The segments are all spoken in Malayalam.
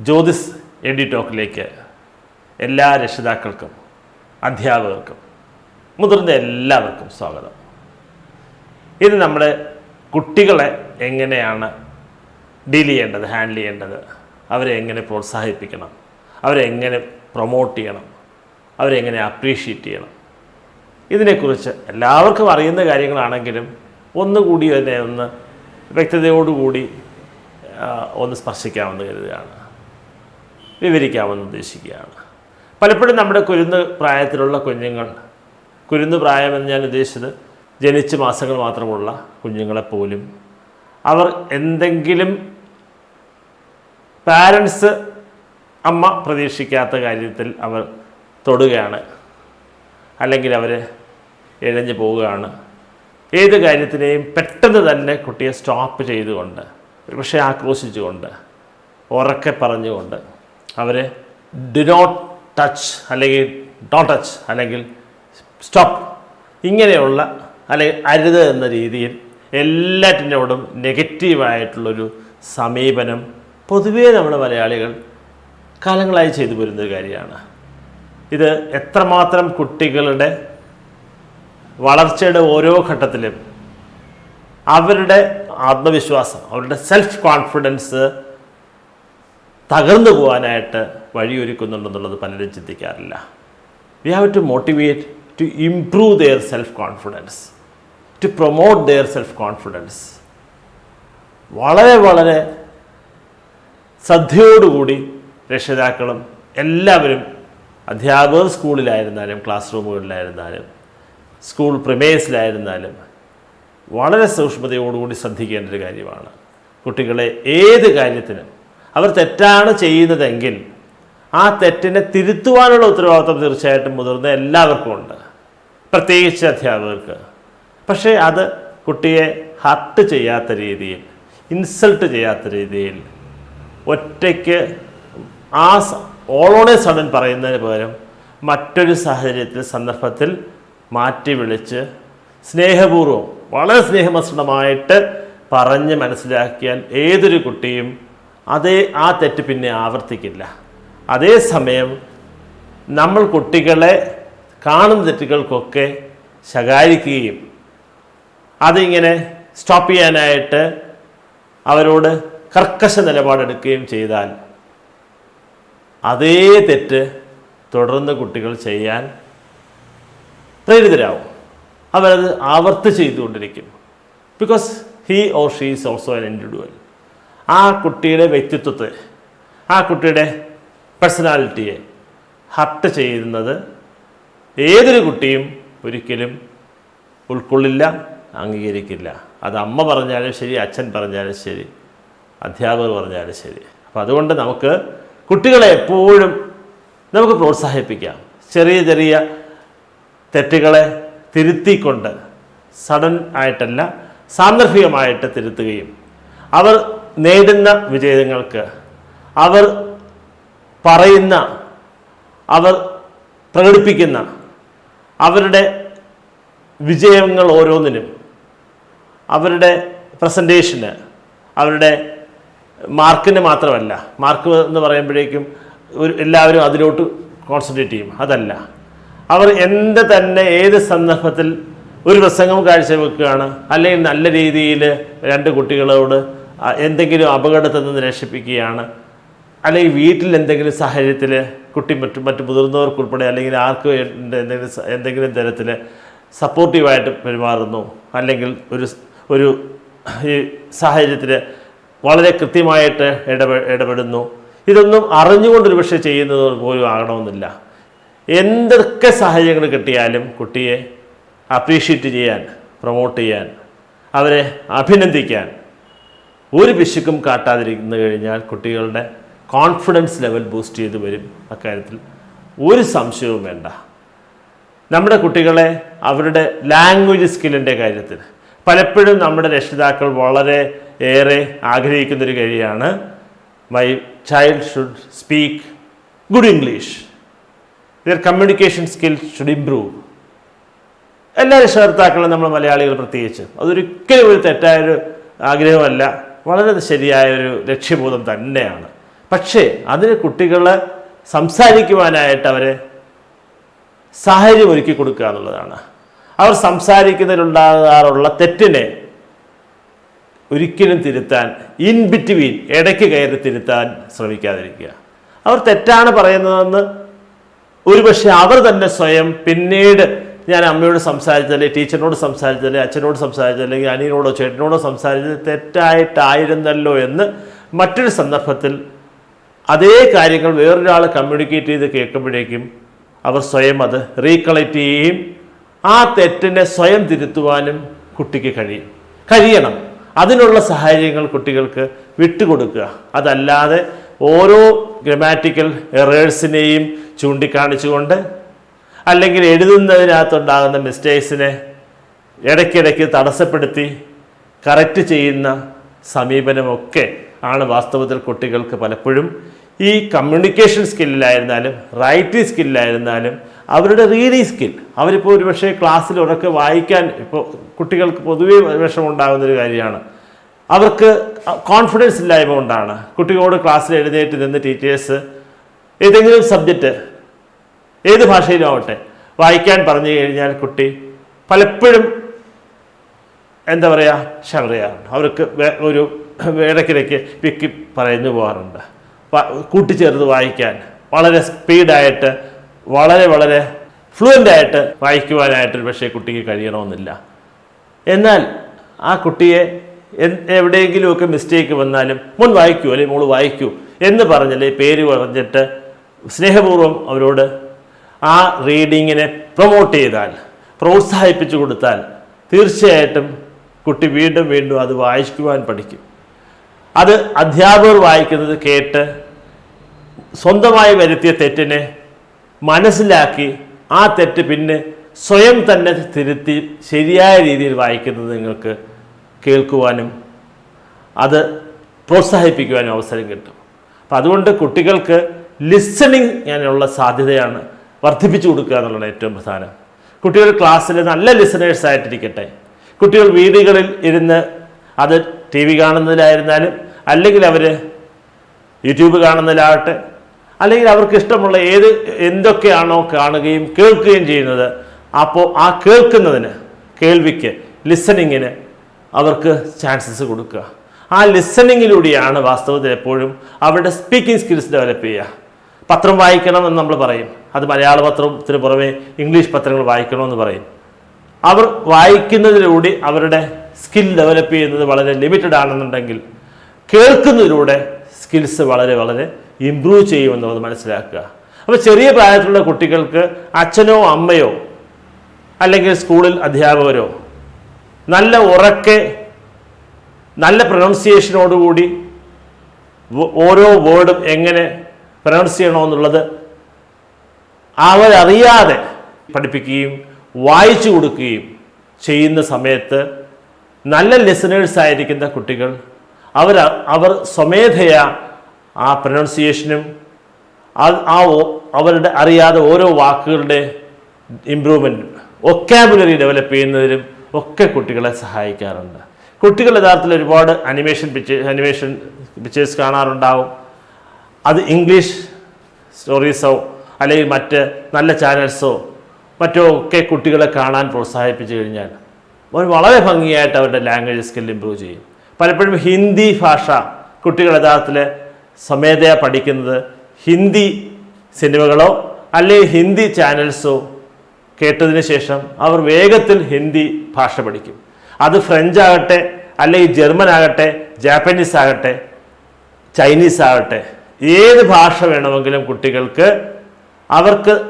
ജ്യോതിസ് എഡി ടോക്കിലേക്ക് എല്ലാ രക്ഷിതാക്കൾക്കും അധ്യാപകർക്കും മുതിർന്ന എല്ലാവർക്കും സ്വാഗതം. ഇത് നമ്മുടെ കുട്ടികളെ എങ്ങനെയാണ് ഡീൽ ചെയ്യേണ്ടത്, ഹാൻഡിൽ ചെയ്യേണ്ടത്, അവരെ എങ്ങനെ പ്രോത്സാഹിപ്പിക്കണം, അവരെ എങ്ങനെ പ്രൊമോട്ട് ചെയ്യണം, അവരെ എങ്ങനെ അപ്രീഷിയേറ്റ് ചെയ്യണം, ഇതിനെക്കുറിച്ച് എല്ലാവർക്കും അറിയുന്ന കാര്യങ്ങളാണെങ്കിലും ഒന്നുകൂടി തന്നെ ഒന്ന് വ്യക്തതയോടുകൂടി ഒന്ന് സ്പർശിക്കാമെന്ന് കരുതുകയാണ്, വിവരിക്കാമെന്ന് ഉദ്ദേശിക്കുകയാണ്. പലപ്പോഴും നമ്മുടെ കുരുന്ന് പ്രായത്തിലുള്ള കുഞ്ഞുങ്ങൾ, കുരുന്ന് പ്രായമെന്ന് ഞാൻ ഉദ്ദേശിച്ചത് ജനിച്ച് മാസങ്ങൾ മാത്രമുള്ള കുഞ്ഞുങ്ങളെപ്പോലും അവർ എന്തെങ്കിലും പാരൻസ് അമ്മ പ്രതീക്ഷിക്കാത്ത കാര്യത്തിൽ അവർ തൊടുകയാണ്, അല്ലെങ്കിൽ അവർ ഇഴഞ്ഞു പോവുകയാണ്. ഏത് കാര്യത്തിനെയും പെട്ടെന്ന് തന്നെ കുട്ടിയെ സ്റ്റോപ്പ് ചെയ്തുകൊണ്ട്, പക്ഷേ ആക്രോശിച്ചുകൊണ്ട്, ഉറക്കെ പറഞ്ഞുകൊണ്ട് അവരെ ഡു നോട്ട് ടച്ച് അല്ലെങ്കിൽ ഡോണ്ട് ടച്ച് അല്ലെങ്കിൽ സ്റ്റോപ്പ് ഇങ്ങനെയുള്ള അല്ലെങ്കിൽ അരുത് എന്ന രീതിയിൽ എല്ലാറ്റിനോടും നെഗറ്റീവായിട്ടുള്ളൊരു സമീപനം പൊതുവേ നമ്മുടെ മലയാളികൾ കാലങ്ങളായി ചെയ്തു വരുന്നൊരു കാര്യമാണ്. ഇത് എത്രമാത്രം കുട്ടികളുടെ വളർച്ചയുടെ ഓരോ ഘട്ടത്തിലും അവരുടെ ആത്മവിശ്വാസം, അവരുടെ സെൽഫ് കോൺഫിഡൻസ് തകർന്നു പോകാനായിട്ട് വഴിയൊരുക്കുന്നുണ്ടെന്നുള്ളത് പലരും ചിന്തിക്കാറില്ല. We have to motivate to improve their self confidence, to promote their self confidence. വളരെ വളരെ ശ്രദ്ധയോടുകൂടി രക്ഷിതാക്കളും എല്ലാവരും, അധ്യാപകർ സ്കൂളിലായിരുന്നാലും ക്ലാസ് റൂമുകളിലായിരുന്നാലും സ്കൂൾ പ്രിമേഴ്സിലായിരുന്നാലും വളരെ സൂക്ഷ്മതയോടുകൂടി ശ്രദ്ധിക്കേണ്ട ഒരു കാര്യമാണ്. കുട്ടികളെ ഏത് കാര്യത്തിനും അവർ തെറ്റാണ് ചെയ്യുന്നതെങ്കിൽ ആ തെറ്റിനെ തിരുത്തുവാനുള്ള ഉത്തരവാദിത്വം തീർച്ചയായിട്ടും മുതിർന്ന എല്ലാവർക്കും ഉണ്ട്, പ്രത്യേകിച്ച് അധ്യാപകർക്ക്. പക്ഷേ അത് കുട്ടിയെ ഹർട്ട് ചെയ്യാത്ത രീതിയിൽ, ഇൻസൾട്ട് ചെയ്യാത്ത രീതിയിൽ, ഒറ്റയ്ക്ക് ഓൾ ഓൺ എ സഡൻ പറയുന്നതിന് പകരം മറ്റൊരു സാഹചര്യത്തിൽ, സന്ദർഭത്തിൽ മാറ്റി വിളിച്ച് സ്നേഹപൂർവ്വം വളരെ സ്നേഹമസൃണമായിട്ട് പറഞ്ഞ് മനസ്സിലാക്കിയാൽ ഏതൊരു കുട്ടിയും ആ തെറ്റ് പിന്നെ ആവർത്തിക്കില്ല. അതേസമയം നമ്മൾ കുട്ടികളെ കാണുന്ന തെറ്റുകൾക്കൊക്കെ ശകാരിക്കുകയും അതിങ്ങനെ സ്റ്റോപ്പ് ചെയ്യാനായിട്ട് അവരോട് കർക്കശ നിലപാടെടുക്കുകയും ചെയ്താൽ അതേ തെറ്റ് തുടർന്ന് കുട്ടികൾ ചെയ്യാൻ പ്രേരിതരാകും. അവരത് ആവർത്തിച്ച് ചെയ്തുകൊണ്ടിരിക്കും. Because he or she is also an individual. ആ കുട്ടിയുടെ വ്യക്തിത്വത്തെ, ആ കുട്ടിയുടെ പേഴ്സണാലിറ്റിയെ ഹർട്ട് ചെയ്യുന്നത് ഏതൊരു കുട്ടിയും ഒരിക്കലും ഉൾക്കൊള്ളില്ല, അംഗീകരിക്കില്ല. അത് അമ്മ പറഞ്ഞാലും ശരി, അച്ഛൻ പറഞ്ഞാലും ശരി, അധ്യാപകർ പറഞ്ഞാലും ശരി. അപ്പം അതുകൊണ്ട് നമുക്ക് കുട്ടികളെ എപ്പോഴും നമുക്ക് പ്രോത്സാഹിപ്പിക്കാം. ചെറിയ ചെറിയ തെറ്റുകളെ തിരുത്തിക്കൊണ്ട്, സഡൻ ആയിട്ടല്ല സാന്ദർഭികമായിട്ട് തിരുത്തുകയും അവർ നേടുന്ന വിജയങ്ങൾക്ക്, അവർ പറയുന്ന, അവർ പ്രകടിപ്പിക്കുന്ന അവരുടെ വിജയങ്ങൾ ഓരോന്നിനും, അവരുടെ പ്രസൻറ്റേഷന്, അവരുടെ മാർക്കിന് മാത്രമല്ല, മാർക്ക് എന്ന് പറയുമ്പോഴേക്കും എല്ലാവരും അതിലോട്ട് കോൺസെൻട്രേറ്റ് ചെയ്യും. അതല്ല, അവർ എന്ത് തന്നെ ഏത് സന്ദർഭത്തിൽ ഒരു പ്രസംഗം കാഴ്ചവെക്കുകയാണ്, അല്ലെങ്കിൽ നല്ല രീതിയിൽ രണ്ട് കുട്ടികളോട് എന്തെങ്കിലും അപകടത്തിൽ നിന്ന് രക്ഷിപ്പിക്കുകയാണ്, അല്ലെങ്കിൽ വീട്ടിൽ എന്തെങ്കിലും സാഹചര്യത്തിൽ കുട്ടി മറ്റു മുതിർന്നവർക്കുൾപ്പെടെ അല്ലെങ്കിൽ ആർക്കും എന്തെങ്കിലും തരത്തിൽ സപ്പോർട്ടീവായിട്ട് പെരുമാറുന്നു, അല്ലെങ്കിൽ ഒരു ഈ സാഹചര്യത്തിൽ വളരെ കൃത്യമായിട്ട് ഇടപെടുന്നു. ഇതൊന്നും അറിഞ്ഞുകൊണ്ടൊരു പക്ഷേ ചെയ്യുന്നത് പോലും ആകണമെന്നില്ല. എന്തൊക്കെ സാഹചര്യങ്ങൾ കിട്ടിയാലും കുട്ടിയെ അപ്രീഷിയേറ്റ് ചെയ്യാൻ, പ്രൊമോട്ട് ചെയ്യാൻ, അവരെ അഭിനന്ദിക്കാൻ ഒരു പിശുക്കും കാട്ടാതിരിക്കുന്നു കഴിഞ്ഞാൽ കുട്ടികളുടെ കോൺഫിഡൻസ് ലെവൽ ബൂസ്റ്റ് ചെയ്ത് വരും. അക്കാര്യത്തിൽ ഒരു സംശയവും വേണ്ട. നമ്മുടെ കുട്ടികളെ അവരുടെ ലാംഗ്വേജ് സ്കില്ലിൻ്റെ കാര്യത്തിൽ പലപ്പോഴും നമ്മുടെ രക്ഷിതാക്കൾ വളരെ ഏറെ ആഗ്രഹിക്കുന്നൊരു കാര്യമാണ്, my child should speak good English, their communication skill should improve. എല്ലാ രക്ഷകർത്താക്കളും നമ്മൾ മലയാളികൾ പ്രത്യേകിച്ച് അതൊരിക്കലും ഒരു തെറ്റായൊരു ആഗ്രഹമല്ല, വളരെ ശരിയായൊരു ലക്ഷ്യബോധം തന്നെയാണ്. പക്ഷേ അതിന് കുട്ടികളെ സംസാരിക്കുവാനായിട്ട് അവരെ സാഹചര്യം ഒരുക്കി കൊടുക്കുക എന്നുള്ളതാണ്. അവർ സംസാരിക്കുന്നതിലുണ്ടാകാറുള്ള തെറ്റിനെ ഒരിക്കലും തിരുത്താൻ, ഇൻ ബിറ്റ്വീൻ, ഇടയ്ക്ക് കയറി തിരുത്താൻ ശ്രമിക്കാതിരിക്കുക. അവർ തെറ്റാണ് പറയുന്നതെന്ന് ഒരുപക്ഷെ അവർ തന്നെ സ്വയം പിന്നീട് ഞാൻ അമ്മയോട് സംസാരിച്ചല്ലേ, ടീച്ചറിനോട് സംസാരിച്ചല്ലേ, അച്ഛനോട് സംസാരിച്ചല്ലേ, അല്ലെങ്കിൽ അനിയനോടോ ചേട്ടനോടോ സംസാരിച്ചത് തെറ്റായിട്ടായിരുന്നല്ലോ എന്ന് മറ്റൊരു സന്ദർഭത്തിൽ അതേ കാര്യങ്ങൾ വേറൊരാൾ കമ്മ്യൂണിക്കേറ്റ് ചെയ്ത് കേൾക്കുമ്പോഴേക്കും അവർ സ്വയം അത് റീകളക്ട് ചെയ്യുകയും ആ തെറ്റിനെ സ്വയം തിരുത്തുവാനും കുട്ടിക്ക് കഴിയണം. അതിനുള്ള സാഹചര്യങ്ങൾ കുട്ടികൾക്ക് വിട്ടുകൊടുക്കുക. അതല്ലാതെ ഓരോ ഗ്രമാറ്റിക്കൽ എറേഴ്സിനെയും ചൂണ്ടിക്കാണിച്ചുകൊണ്ട് അല്ലെങ്കിൽ എഴുതുന്നതിനകത്തുണ്ടാകുന്ന മിസ്റ്റേക്സിനെ ഇടയ്ക്കിടയ്ക്ക് തടസ്സപ്പെടുത്തി കറക്റ്റ് ചെയ്യുന്ന സമീപനമൊക്കെ ആണ് വാസ്തവത്തിൽ കുട്ടികൾക്ക് പലപ്പോഴും ഈ കമ്മ്യൂണിക്കേഷൻ സ്കില്ലായിരുന്നാലും റൈറ്റിംഗ് സ്കില്ലായിരുന്നാലും അവരുടെ റീഡിങ് സ്കിൽ, അവരിപ്പോൾ ഒരു പക്ഷേ ക്ലാസ്സിൽ ഉറക്കെ വായിക്കാൻ ഇപ്പോൾ കുട്ടികൾക്ക് പൊതുവേ വിഷമമുണ്ടാകുന്നൊരു കാര്യമാണ്. അവർക്ക് കോൺഫിഡൻസ് ഇല്ലായ്മ കൊണ്ടാണ് കുട്ടികളോട് ക്ലാസ്സിൽ എഴുന്നേറ്റ് നിന്ന് ടീച്ചേഴ്സ് ഏതെങ്കിലും സബ്ജക്റ്റ് ഏത് ഭാഷയിലും ആവട്ടെ വായിക്കാൻ പറഞ്ഞു കഴിഞ്ഞാൽ കുട്ടി പലപ്പോഴും എന്താ പറയുക ഷവറിയാറുണ്ട്. അവർക്ക് ഒരു ഇടയ്ക്കിടയ്ക്ക് വിക്കി പറഞ്ഞു പോകാറുണ്ട്. കൂട്ടിച്ചേർത്ത് വായിക്കാൻ വളരെ സ്പീഡായിട്ട് വളരെ ഫ്ലുവൻ്റായിട്ട് വായിക്കുവാനായിട്ടൊരു പക്ഷേ കുട്ടിക്ക് കഴിയണമെന്നില്ല. എന്നാൽ ആ കുട്ടിയെ എവിടെയെങ്കിലുമൊക്കെ മിസ്റ്റേക്ക് വന്നാലും മോൻ വായിക്കൂ അല്ലെങ്കിൽ മോള് വായിക്കൂ എന്ന് പറഞ്ഞല്ലേ പേര് പറഞ്ഞിട്ട് സ്നേഹപൂർവ്വം അവരോട് ആ റീഡിങ്ങിനെ പ്രൊമോട്ട് ചെയ്താൽ, പ്രോത്സാഹിപ്പിച്ചു കൊടുത്താൽ തീർച്ചയായിട്ടും കുട്ടി വീണ്ടും വീണ്ടും അത് വായിക്കുവാൻ പഠിക്കും. അത് അധ്യാപകർ വായിക്കുന്നത് കേട്ട് സ്വന്തമായി വരുത്തിയ തെറ്റിനെ മനസ്സിലാക്കി ആ തെറ്റ് പിന്നെ സ്വയം തന്നെ തിരുത്തി ശരിയായ രീതിയിൽ വായിക്കുന്നത് നിങ്ങൾക്ക് കേൾക്കുവാനും അത് പ്രോത്സാഹിപ്പിക്കുവാനും അവസരം കിട്ടും. അപ്പം അതുകൊണ്ട് കുട്ടികൾക്ക് ലിസണിങ് ഞാനുള്ള സാധ്യതയാണ് വർദ്ധിപ്പിച്ചു കൊടുക്കുക എന്നുള്ളതാണ് ഏറ്റവും പ്രധാനം. കുട്ടികൾ ക്ലാസ്സിൽ നല്ല ലിസണേഴ്സ് ആയിട്ടിരിക്കട്ടെ. കുട്ടികൾ വീടുകളിൽ ഇരുന്ന് അത് ടി വി കാണുന്നതിലായിരുന്നാലും അല്ലെങ്കിൽ അവർ യൂട്യൂബ് കാണുന്നതിലാകട്ടെ അല്ലെങ്കിൽ അവർക്ക് ഇഷ്ടമുള്ള എന്തൊക്കെയാണോ കാണുകയും കേൾക്കുകയും ചെയ്യുന്നത്, അപ്പോൾ ആ കേൾവിക്ക് ലിസണിങ്ങിന് അവർക്ക് ചാൻസസ് കൊടുക്കുക. ആ ലിസണിങ്ങിലൂടെയാണ് വാസ്തവത്തിൽ എപ്പോഴും അവരുടെ സ്പീക്കിംഗ് സ്കിൽസ് ഡെവലപ്പ് ചെയ്യുക. പത്രം വായിക്കണമെന്ന് നമ്മൾ പറയും, അത് മലയാള പത്രത്തിന് പുറമെ ഇംഗ്ലീഷ് പത്രങ്ങൾ വായിക്കണമെന്ന് പറയും. അവർ വായിക്കുന്നതിലൂടെ അവരുടെ സ്കിൽ ഡെവലപ്പ് ചെയ്യുന്നത് വളരെ ലിമിറ്റഡ് ആണെന്നുണ്ടെങ്കിൽ കേൾക്കുന്നതിലൂടെ സ്കിൽസ് വളരെ ഇംപ്രൂവ് ചെയ്യുമെന്നത് മനസ്സിലാക്കുക. അപ്പോൾ ചെറിയ പ്രായത്തിലുള്ള കുട്ടികൾക്ക് അച്ഛനോ അമ്മയോ അല്ലെങ്കിൽ സ്കൂളിൽ അധ്യാപകരോ നല്ല ഉറക്കെ നല്ല പ്രൊനൗൺസിയേഷനോടുകൂടി ഓരോ വേർഡും എങ്ങനെ പ്രൊനൗൺസ് ചെയ്യണമെന്നുള്ളത് അവരറിയാതെ പഠിപ്പിക്കുകയും വായിച്ചു കൊടുക്കുകയും ചെയ്യുന്ന സമയത്ത് നല്ല ലിസണേഴ്സ് ആയിരിക്കുന്ന കുട്ടികൾ അവർ സ്വമേധയാ ആ പ്രൊനൗൺസിയേഷനും അവരുടെ അറിയാതെ ഓരോ വാക്കുകളുടെ ഇമ്പ്രൂവ്മെൻറ്റും വൊക്കാബുലറി ഡെവലപ്പ് ചെയ്യുന്നതിനും ഒക്കെ കുട്ടികളെ സഹായിക്കാറുണ്ട്. കുട്ടികൾ യഥാർത്ഥത്തിൽ ഒരുപാട് അനിമേഷൻ പിക്ചേഴ്സ് കാണാറുണ്ടാവും. അത് ഇംഗ്ലീഷ് സ്റ്റോറീസോ അല്ലെങ്കിൽ മറ്റ് നല്ല ചാനൽസോ മറ്റോ ഒക്കെ കുട്ടികളെ കാണാൻ പ്രോത്സാഹിപ്പിച്ചു കഴിഞ്ഞാൽ അവർ വളരെ ഭംഗിയായിട്ട് അവരുടെ ലാംഗ്വേജ് സ്കിൽ ഇമ്പ്രൂവ് ചെയ്യും. പലപ്പോഴും ഹിന്ദി ഭാഷ കുട്ടികൾ യഥാർത്ഥത്തിൽ സ്വമേധയാ പഠിക്കുന്നത് ഹിന്ദി സിനിമകളോ അല്ലെങ്കിൽ ഹിന്ദി ചാനൽസോ കേട്ടതിന് ശേഷം അവർ വേഗത്തിൽ ഹിന്ദി ഭാഷ പഠിക്കും. അത് ഫ്രഞ്ച് ആകട്ടെ അല്ലെങ്കിൽ ജർമ്മൻ ആകട്ടെ ജാപ്പനീസ് ആകട്ടെ ചൈനീസ് ആകട്ടെ ഏത് ഭാഷ വേണമെങ്കിലും കുട്ടികൾക്ക്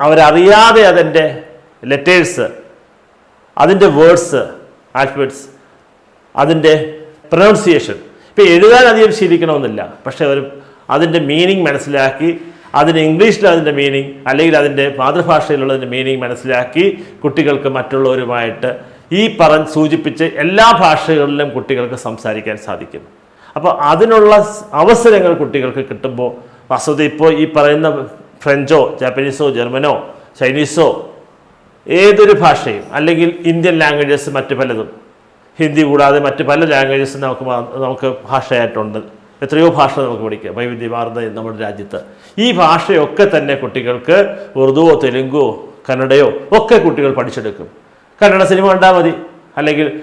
അവരറിയാതെ അതിൻ്റെ ലെറ്റേഴ്സ്, അതിൻ്റെ വേർഡ്സ്, ആൽഫബറ്റ്സ്, അതിൻ്റെ പ്രൊനൗൺസിയേഷൻ ഇപ്പോൾ എഴുതാൻ അധികം ശീലിക്കണമെന്നില്ല, പക്ഷെ അതിൻ്റെ മീനിങ് മനസ്സിലാക്കി അതിന് ഇംഗ്ലീഷിൽ അതിൻ്റെ മീനിങ് അല്ലെങ്കിൽ അതിൻ്റെ മാതൃഭാഷയിലുള്ളതിൻ്റെ മീനിങ് മനസ്സിലാക്കി കുട്ടികൾക്ക് മറ്റുള്ളവരുമായിട്ട് ഈ സൂചിപ്പിച്ച് എല്ലാ ഭാഷകളിലും കുട്ടികൾക്ക് സംസാരിക്കാൻ സാധിക്കും. അപ്പോൾ അതിനുള്ള അവസരങ്ങൾ കുട്ടികൾക്ക് കിട്ടുമ്പോൾ വാസ്തവത്തിൽ ഇപ്പോൾ ഈ പറയുന്ന ഫ്രഞ്ചോ ജാപ്പനീസോ ജർമ്മനോ ചൈനീസോ ഏതൊരു ഭാഷയും അല്ലെങ്കിൽ ഇന്ത്യൻ ലാംഗ്വേജസ് മറ്റ് പലതും ഹിന്ദി കൂടാതെ മറ്റ് പല ലാംഗ്വേജസും നമുക്ക് ഭാഷയായിട്ടുണ്ട്. എത്രയോ ഭാഷ നമുക്ക് പഠിക്കാം വൈവിധ്യമാർന്ന നമ്മുടെ രാജ്യത്ത്. ഈ ഭാഷയൊക്കെ തന്നെ കുട്ടികൾക്ക് ഉറുദുവോ തെലുങ്കോ കന്നഡയോ ഒക്കെ കുട്ടികൾ പഠിച്ചെടുക്കും. കന്നഡ സിനിമ കണ്ടാൽ മതി, അല്ലെങ്കിൽ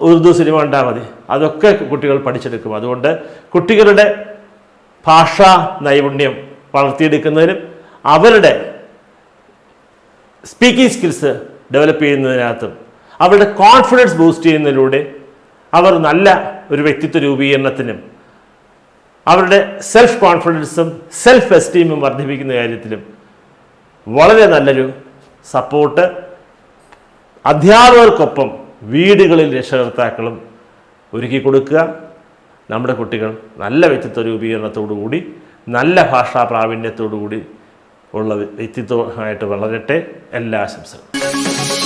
ഉറുദു സിനിമ കണ്ടാൽ മതി, അതൊക്കെ കുട്ടികൾ പഠിച്ചെടുക്കും. അതുകൊണ്ട് കുട്ടികളുടെ ഭാഷാ നൈപുണ്യം വളർത്തിയെടുക്കുന്നതിനും അവരുടെ സ്പീക്കിംഗ് സ്കിൽസ് ഡെവലപ്പ് ചെയ്യുന്നതിനകത്തും അവരുടെ കോൺഫിഡൻസ് ബൂസ്റ്റ് ചെയ്യുന്നതിലൂടെ അവർ നല്ല ഒരു വ്യക്തിത്വ രൂപീകരണത്തിനും അവരുടെ സെൽഫ് കോൺഫിഡൻസും സെൽഫ് എസ്റ്റീമും വർദ്ധിപ്പിക്കുന്ന കാര്യത്തിലും വളരെ നല്ലൊരു സപ്പോർട്ട് അധ്യാപകർക്കൊപ്പം വീടുകളിൽ രക്ഷകർത്താക്കളും ഒരുക്കി കൊടുക്കുക. നമ്മുടെ കുട്ടികൾ നല്ല വ്യക്തിത്വ രൂപീകരണത്തോടുകൂടി നല്ല ഭാഷാ പ്രാവീണ്യത്തോടുകൂടി ഉള്ള വ്യക്തിത്വമായിട്ട് വളരട്ടെ. എല്ലാ ആശംസകളും.